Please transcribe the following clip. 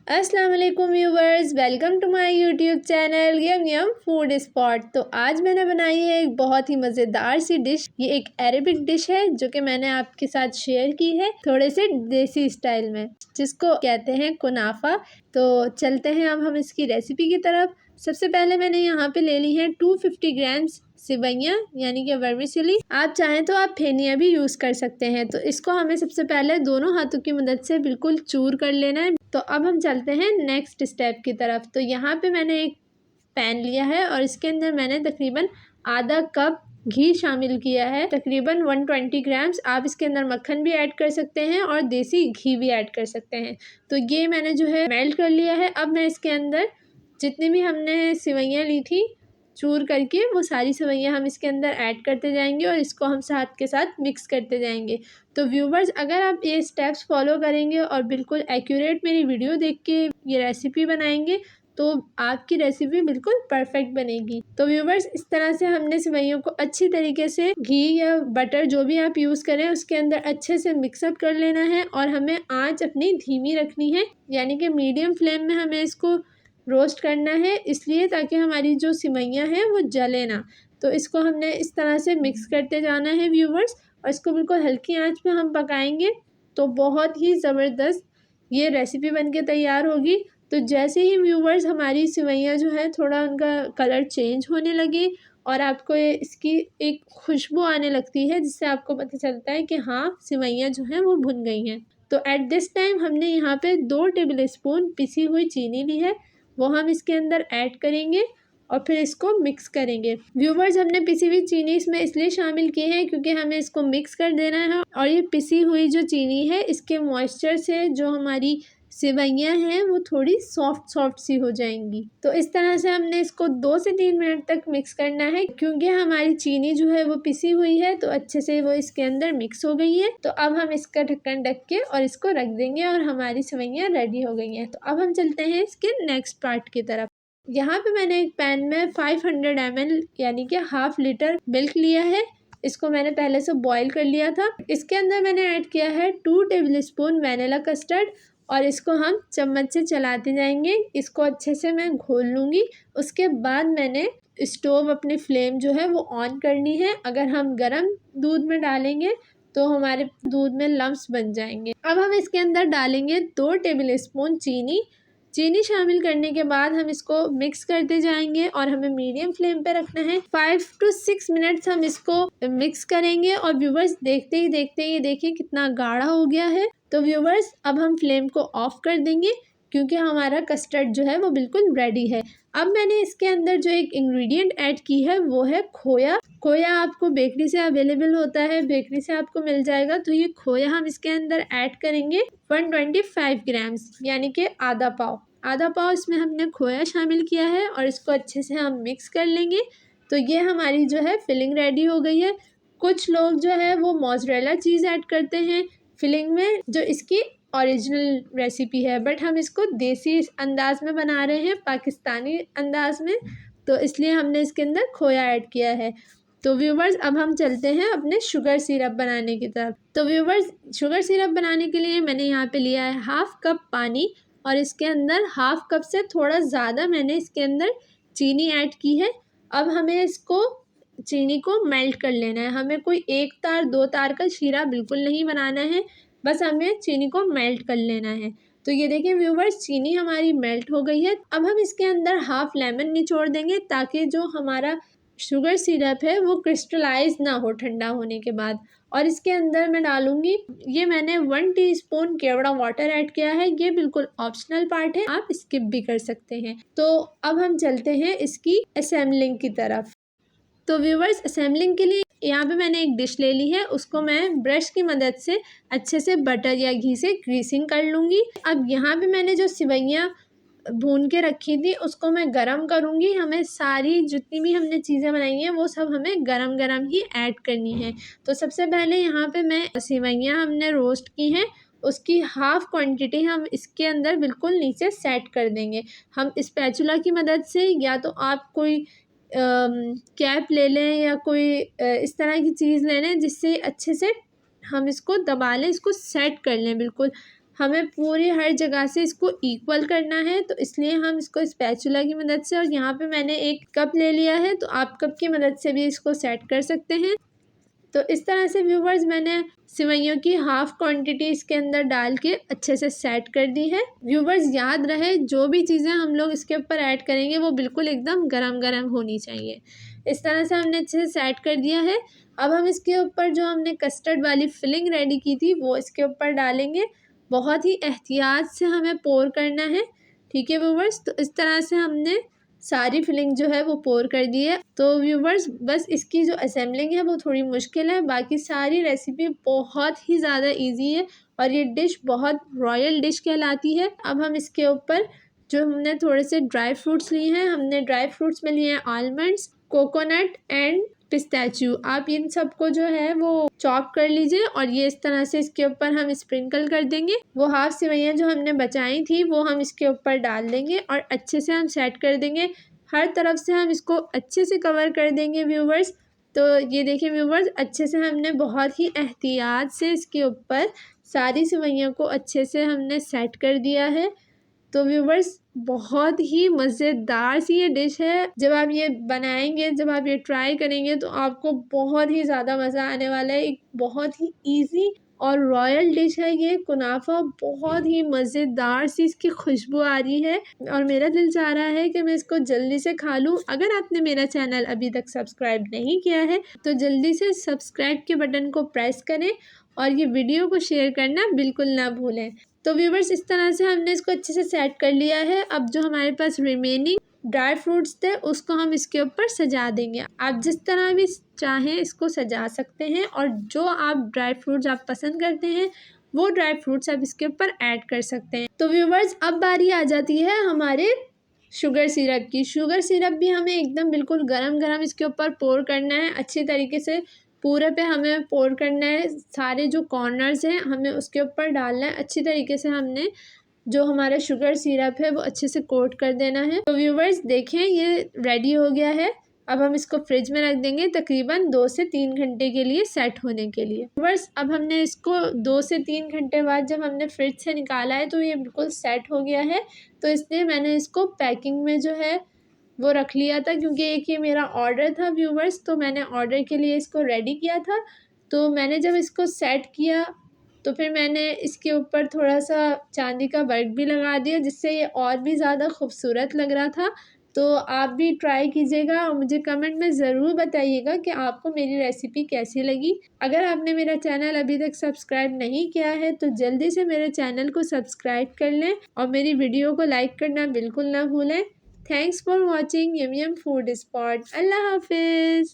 अस्सलाम वालेकुम viewers, welcome to my YouTube channel yum yum food spot. तो आज मैंने बनाई है एक बहुत ही मज़ेदार सी डिश। ये एक अरेबिक डिश है जो कि मैंने आपके साथ शेयर की है थोड़े से देसी स्टाइल में, जिसको कहते हैं कुनाफा। तो चलते हैं अब हम इसकी रेसिपी की तरफ। सबसे पहले मैंने यहाँ पे ले ली है 250 ग्राम्स सिवैयाँ यानी कि वर्मिसेली। आप चाहें तो आप फेनिया भी यूज़ कर सकते हैं। तो इसको हमें सबसे पहले दोनों हाथों की मदद से बिल्कुल चूर कर लेना है। तो अब हम चलते हैं नेक्स्ट स्टेप की तरफ। तो यहाँ पे मैंने एक पैन लिया है और इसके अंदर मैंने तकरीबन आधा कप घी शामिल किया है, तकरीबन 120 ग्राम्स। आप इसके अंदर मक्खन भी ऐड कर सकते हैं और देसी घी भी ऐड कर सकते हैं। तो ये मैंने जो है मेल्ट कर लिया है। अब मैं इसके अंदर जितनी भी हमने सिवैयाँ ली थी चूर करके, वो सारी सेवइयाँ हम इसके अंदर ऐड करते जाएंगे और इसको हम साथ के साथ मिक्स करते जाएंगे। तो व्यूवर्स, अगर आप ये स्टेप्स फॉलो करेंगे और बिल्कुल एक्यूरेट मेरी वीडियो देख के ये रेसिपी बनाएंगे तो आपकी रेसिपी बिल्कुल परफेक्ट बनेगी। तो व्यूवर्स, इस तरह से हमने सेवइयों को अच्छी तरीके से घी या बटर जो भी आप यूज़ करें उसके अंदर अच्छे से मिक्सअप कर लेना है और हमें आँच अपनी धीमी रखनी है, यानी कि मीडियम फ्लेम में हमें इसको रोस्ट करना है, इसलिए ताकि हमारी जो सिवैयाँ हैं वो जले ना। तो इसको हमने इस तरह से मिक्स करते जाना है व्यूवर्स, और इसको बिल्कुल हल्की आंच पे हम पकाएंगे तो बहुत ही ज़बरदस्त ये रेसिपी बनके तैयार होगी। तो जैसे ही व्यूवर्स हमारी सिवैयाँ जो है थोड़ा उनका कलर चेंज होने लगे और आपको ये इसकी एक खुशबू आने लगती है, जिससे आपको पता चलता है कि हाँ सिवैयाँ जो हैं वो भुन गई हैं। तो एट दिस टाइम हमने यहाँ पे 2 टेबल स्पून पिसी हुई चीनी ली है, वो हम इसके अंदर ऐड करेंगे और फिर इसको मिक्स करेंगे। व्यूवर्स, हमने पिसी हुई चीनी इसमें इसलिए शामिल की है क्योंकि हमें इसको मिक्स कर देना है और ये पिसी हुई जो चीनी है इसके मॉइस्चर से जो हमारी सेवइयाँ हैं वो थोड़ी सॉफ्ट सी हो जाएंगी। तो इस तरह से हमने इसको 2 से 3 मिनट तक मिक्स करना है। क्योंकि हमारी चीनी जो है वो पिसी हुई है तो अच्छे से वो इसके अंदर मिक्स हो गई है। तो अब हम इसका ढक्कन ढक के और इसको रख देंगे और हमारी सेवइयाँ रेडी हो गई हैं। तो अब हम चलते हैं इसके नेक्स्ट पार्ट की तरफ। यहाँ पे मैंने एक पैन में 500 ml यानी कि हाफ लीटर मिल्क लिया है। इसको मैंने पहले से बॉईल कर लिया था। इसके अंदर मैंने ऐड किया है 2 टेबल स्पून वैनिला कस्टर्ड और इसको हम चम्मच से चलाते जाएंगे। इसको अच्छे से मैं घोल लूँगी। उसके बाद मैंने स्टोव अपनी फ्लेम जो है वो ऑन करनी है। अगर हम गर्म दूध में डालेंगे तो हमारे दूध में लम्स बन जाएंगे। अब हम इसके अंदर डालेंगे 2 टेबल स्पून चीनी शामिल करने के बाद हम इसको मिक्स करते जाएंगे और हमें मीडियम फ्लेम पे रखना है। 5 to 6 मिनट्स हम इसको मिक्स करेंगे और व्यूवर्स देखते ही ये देखिए कितना गाढ़ा हो गया है। तो व्यूवर्स, अब हम फ्लेम को ऑफ कर देंगे क्योंकि हमारा कस्टर्ड जो है वो बिल्कुल रेडी है। अब मैंने इसके अंदर जो एक इंग्रेडिएंट ऐड की है वो है खोया। खोया आपको बेकरी से अवेलेबल होता है, बेकरी से आपको मिल जाएगा। तो ये खोया हम इसके अंदर ऐड करेंगे 125 ग्राम्स यानी कि आधा पाव इसमें हमने खोया शामिल किया है और इसको अच्छे से हम मिक्स कर लेंगे। तो ये हमारी जो है फिलिंग रेडी हो गई है। कुछ लोग जो है वो मोज़रेला चीज़ ऐड करते हैं फिलिंग में, जो इसकी ओरिजिनल रेसिपी है, बट हम इसको देसी अंदाज में बना रहे हैं, पाकिस्तानी अंदाज में, तो इसलिए हमने इसके अंदर खोया ऐड किया है। तो व्यूवर्स, अब हम चलते हैं अपने शुगर सिरप बनाने की तरफ। तो व्यूवर्स, शुगर सिरप बनाने के लिए मैंने यहाँ पे लिया है हाफ कप पानी और इसके अंदर हाफ कप से थोड़ा ज़्यादा मैंने इसके अंदर चीनी ऐड की है। अब हमें इसको चीनी को मेल्ट कर लेना है। हमें कोई 1 तार 2 तार का शीरा बिल्कुल नहीं बनाना है, बस हमें चीनी को मेल्ट कर लेना है। तो ये देखिए व्यूवर्स, चीनी हमारी मेल्ट हो गई है। अब हम इसके अंदर हाफ लेमन निचोड़ देंगे ताकि जो हमारा शुगर सिरप है वो क्रिस्टलाइज ना हो ठंडा होने के बाद। और इसके अंदर मैं डालूंगी, ये मैंने 1 टीस्पून केवड़ा वाटर ऐड किया है। ये बिल्कुल ऑप्शनल पार्ट है, आप स्किप भी कर सकते हैं। तो अब हम चलते हैं इसकी असेंबलिंग की तरफ। तो व्यूवर्स, असेंबलिंग के लिए यहाँ पे मैंने एक डिश ले ली है, उसको मैं ब्रश की मदद से अच्छे से बटर या घी से ग्रीसिंग कर लूँगी। अब यहाँ पे मैंने जो सिवैयाँ भून के रखी थी उसको मैं गरम करूँगी। हमें सारी जितनी भी हमने चीज़ें बनाई हैं वो सब हमें गरम ही ऐड करनी है। तो सबसे पहले यहाँ पे मैं सिवैयाँ हमने रोस्ट की हैं उसकी हाफ़ क्वांटिटी हम इसके अंदर बिल्कुल नीचे सेट कर देंगे। हम स्पैचुला की मदद से, या तो आप कोई कैप ले लें या कोई इस तरह की चीज़ ले लें जिससे अच्छे से हम इसको दबा लें, इसको सेट कर लें बिल्कुल। हमें पूरी हर जगह से इसको इक्वल करना है, तो इसलिए हम इसको स्पैचुला की मदद से, और यहाँ पे मैंने 1 कप ले लिया है, तो आप कप की मदद से भी इसको सेट कर सकते हैं। तो इस तरह से व्यूवर्स मैंने सिवैयों की हाफ क्वांटिटी इसके अंदर डाल के अच्छे से सेट कर दी है। व्यूवर्स याद रहे, जो भी चीज़ें हम लोग इसके ऊपर ऐड करेंगे वो बिल्कुल एकदम गरम गरम होनी चाहिए। इस तरह से हमने अच्छे से सेट कर दिया है। अब हम इसके ऊपर जो हमने कस्टर्ड वाली फिलिंग रेडी की थी वो इसके ऊपर डालेंगे। बहुत ही एहतियात से हमें पोर करना है, ठीक है व्यूवर्स। तो इस तरह से हमने सारी फिलिंग जो है वो पोर कर दी है। तो व्यूवर्स बस इसकी जो असेंबलिंग है वो थोड़ी मुश्किल है, बाकी सारी रेसिपी बहुत ही ज़्यादा इजी है और ये डिश बहुत रॉयल डिश कहलाती है। अब हम इसके ऊपर जो हमने थोड़े से ड्राई फ्रूट्स लिए हैं, हमने ड्राई फ्रूट्स में लिए हैं आलमंड्स, कोकोनट एंड पिस्ताचियो। आप इन सबको जो है वो चॉप कर लीजिए और ये इस तरह से इसके ऊपर हम स्प्रिंकल कर देंगे। वो हाफ सेवइयाँ जो हमने बचाई थी वो हम इसके ऊपर डाल देंगे और अच्छे से हम सेट कर देंगे। हर तरफ से हम इसको अच्छे से कवर कर देंगे व्यूवर्स। तो ये देखिए व्यूवर्स, अच्छे से हमने बहुत ही एहतियात से इसके ऊपर सारी सेवइयों को अच्छे से हमने सेट कर दिया है। तो व्यूवर्स बहुत ही मज़ेदार सी ये डिश है। जब आप ये बनाएंगे, जब आप ये ट्राई करेंगे तो आपको बहुत ही ज़्यादा मज़ा आने वाला है। एक बहुत ही इजी और रॉयल डिश है ये कुनाफा। बहुत ही मज़ेदार सी इसकी खुशबू आ रही है और मेरा दिल चाह रहा है कि मैं इसको जल्दी से खा लूँ। अगर आपने मेरा चैनल अभी तक सब्सक्राइब नहीं किया है तो जल्दी से सब्सक्राइब के बटन को प्रेस करें और ये वीडियो को शेयर करना बिल्कुल ना भूलें। तो व्यूवर्स इस तरह से हमने इसको अच्छे से सेट कर लिया है। अब जो हमारे पास रिमेनिंग ड्राई फ्रूट्स थे उसको हम इसके ऊपर सजा देंगे। आप जिस तरह भी चाहें इसको सजा सकते हैं और जो आप ड्राई फ्रूट्स आप पसंद करते हैं वो ड्राई फ्रूट्स आप इसके ऊपर ऐड कर सकते हैं। तो व्यूवर्स अब बारी आ जाती है हमारे शुगर सिरप की। शुगर सिरप भी हमें एकदम बिल्कुल गरम गरम इसके ऊपर पोर करना है। अच्छी तरीके से पूरे पे हमें पोर करना है। सारे जो कॉर्नर्स हैं हमें उसके ऊपर डालना है। अच्छी तरीके से हमने जो हमारा शुगर सिरप है वो अच्छे से कोट कर देना है। तो व्यूवर्स देखें ये रेडी हो गया है। अब हम इसको फ्रिज में रख देंगे तकरीबन 2 से 3 घंटे के लिए सेट होने के लिए। व्यूवर्स अब हमने इसको 2 से 3 घंटे बाद जब हमने फ्रिज से निकाला है तो ये बिल्कुल सेट हो गया है। तो इसलिए मैंने इसको पैकिंग में जो है वो रख लिया था, क्योंकि एक ये मेरा ऑर्डर था व्यूवर्स, तो मैंने ऑर्डर के लिए इसको रेडी किया था। तो मैंने जब इसको सेट किया तो फिर मैंने इसके ऊपर थोड़ा सा चांदी का वर्क भी लगा दिया जिससे ये और भी ज़्यादा खूबसूरत लग रहा था। तो आप भी ट्राई कीजिएगा और मुझे कमेंट में ज़रूर बताइएगा कि आपको मेरी रेसिपी कैसी लगी। अगर आपने मेरा चैनल अभी तक सब्सक्राइब नहीं किया है तो जल्दी से मेरे चैनल को सब्सक्राइब कर लें और मेरी वीडियो को लाइक करना बिल्कुल ना भूलें। Thanks for watching yum yum food spot. अल्लाह हाफिज़।